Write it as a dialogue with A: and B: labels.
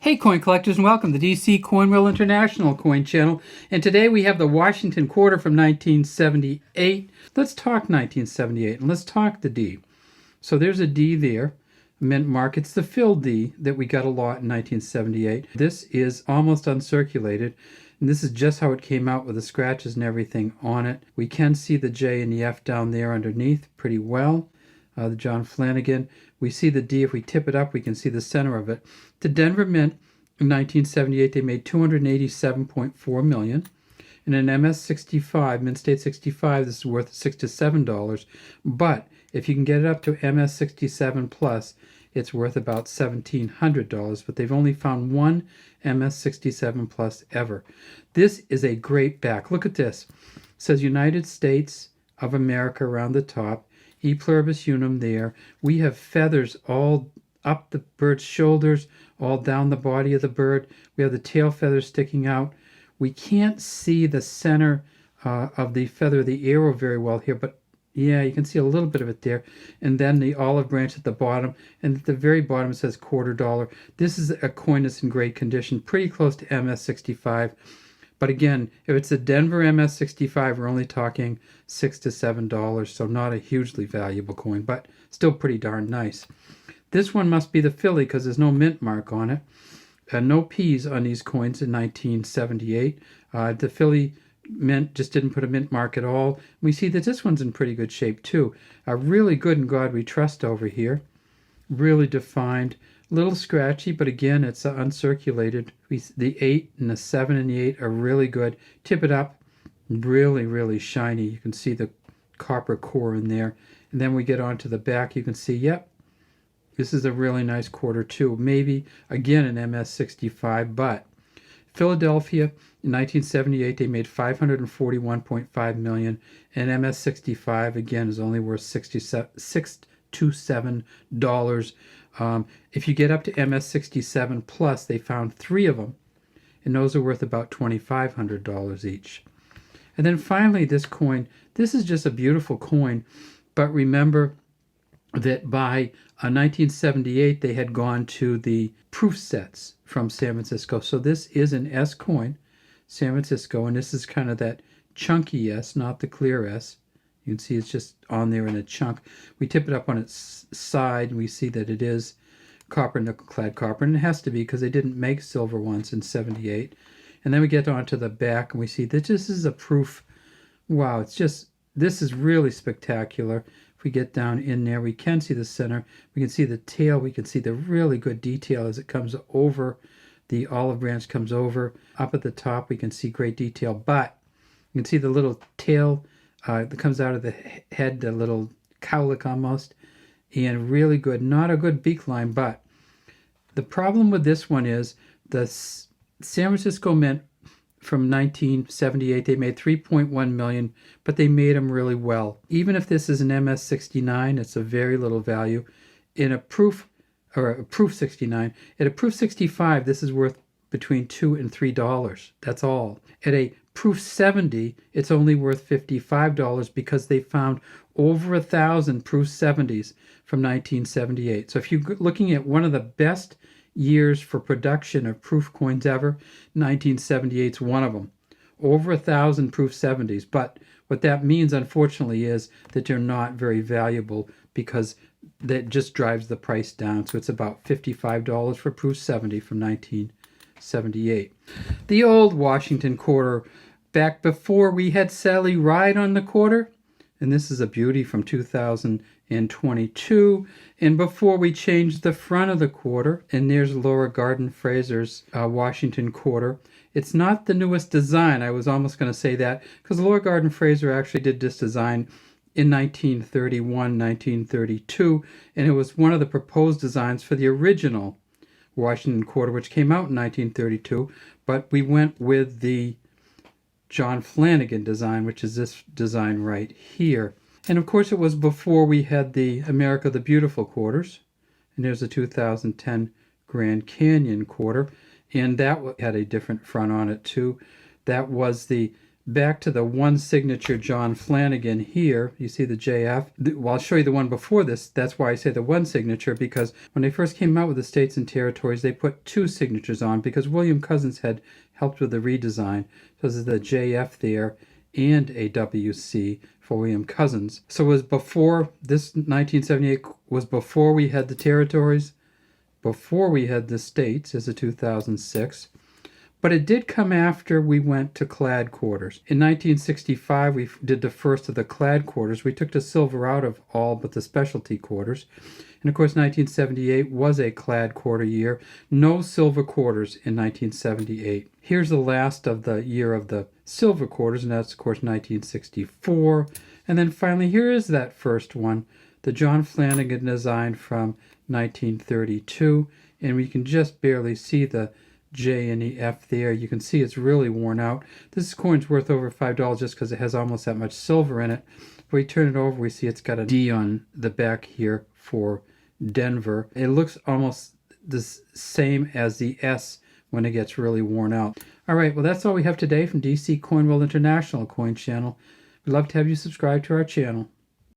A: Hey coin collectors, and welcome to DC Coin Wheel International Coin Channel. And today we have the Washington quarter from 1978. Let's talk 1978 and let's talk the D. So there's a D there, mint mark. It's the Phil D that we got a lot in 1978. This is almost uncirculated. And this is just how it came out with the scratches and everything on it. We can see the J and the F down there underneath pretty well. The John Flanagan. We see the D. If we tip it up, we can see the center of it. The Denver Mint in 1978, they made $287.4 million. In an MS65, Mint State 65, this is worth $6 to $7. But if you can get it up to MS67 plus, it's worth about $1,700. But they've only found one MS67 plus ever. This is a great back. Look at this. It says United States of America around the top. E pluribus unum there. We have feathers all up the bird's shoulders, all down the body of the bird. We have the tail feathers sticking out. We can't see the center of the feather of the arrow very well here, but yeah, you can see a little bit of it there. And then the olive branch at the bottom, and at the very bottom it says $quarter. This is a coin that's in great condition, pretty close to MS65. But again, if it's a Denver MS65, we're only talking $6 to $7, so not a hugely valuable coin, but still pretty darn nice. This one must be the Philly because there's no mint mark on it. No P's on these coins in 1978. The Philly Mint just didn't put a mint mark at all. We see that this one's in pretty good shape too. Really good In God We Trust over here. Really defined. A little scratchy, but again, it's uncirculated. The 8 and the 7 and the 8 are really good. Tip it up, really, really shiny. You can see the copper core in there. And then we get onto the back, you can see, yep, this is a really nice quarter too. Maybe, again, an MS65, but Philadelphia in 1978, they made $541.5 million. And MS65, again, is only worth $6 to $7. If you get up to MS67 plus, they found 3 of them, and those are worth about $2,500 each. And then finally, this coin. This is just a beautiful coin, but remember that by 1978, they had gone to the proof sets from San Francisco. So this is an S coin, San Francisco, and this is kind of that chunky S, not the clear S. You can see it's just on there in a chunk. We tip it up on its side, and we see that it is copper, nickel-clad copper, and it has to be because they didn't make silver ones in 78. And then we get onto the back, and we see that this is a proof. Wow, this is really spectacular. If we get down in there, we can see the center. We can see the tail. We can see the really good detail as it comes over. The olive branch comes over. Up at the top, we can see great detail, but you can see the little tail that comes out of the head, the little cowlick almost, and really good. Not a good beak line, but the problem with this one is the San Francisco Mint from 1978, they made $3.1 million, but they made them really well. Even if this is an MS69, it's a very little value. In a proof, or a proof 69, at a proof 65, this is worth between $2 and $3. That's all. At a proof 70, it's only worth $55 because they found over 1,000 proof 70s from 1978. So if you're looking at one of the best years for production of proof coins ever, 1978 is one of them. Over 1,000 proof 70s. But what that means, unfortunately, is that they're not very valuable because that just drives the price down. So it's about $55 for proof 70 from 1978. The old Washington quarter, back before we had Sally Ride on the quarter, and this is a beauty from 2022, and before we changed the front of the quarter, and there's Laura Garden Fraser's Washington quarter. It's not the newest design. I was almost going to say that because Laura Garden Fraser actually did this design in 1931, 1932, and it was one of the proposed designs for the original Washington quarter, which came out in 1932, but we went with the John Flanagan design, which is this design right here. And of course, it was before we had the America the Beautiful quarters. And there's the 2010 Grand Canyon quarter. And that had a different front on it too. That was the back to the one signature John Flanagan here. You see the JF. Well, I'll show you the one before this. That's why I say the one signature, because when they first came out with the states and territories, they put two signatures on because William Cousins had helped with the redesign. So this is the JF there and a WC for William Cousins. So it was before, this 1978 was before we had the territories, before we had the states as of 2006. But it did come after we went to clad quarters. In 1965, we did the first of the clad quarters. We took the silver out of all but the specialty quarters. And of course, 1978 was a clad quarter year. No silver quarters in 1978. Here's the last of the year of the silver quarters, and that's, of course, 1964. And then finally, here is that first one, the John Flanagan design from 1932. And we can just barely see the J and the F there. You can see it's really worn out. This coin's worth over $5 just because it has almost that much silver in it. If we turn it over, we see it's got a D on the back here for Denver. It looks almost the same as the S when it gets really worn out. All right, well, that's all we have today from DC Coin World International Coin Channel. We'd love to have you subscribe to our channel.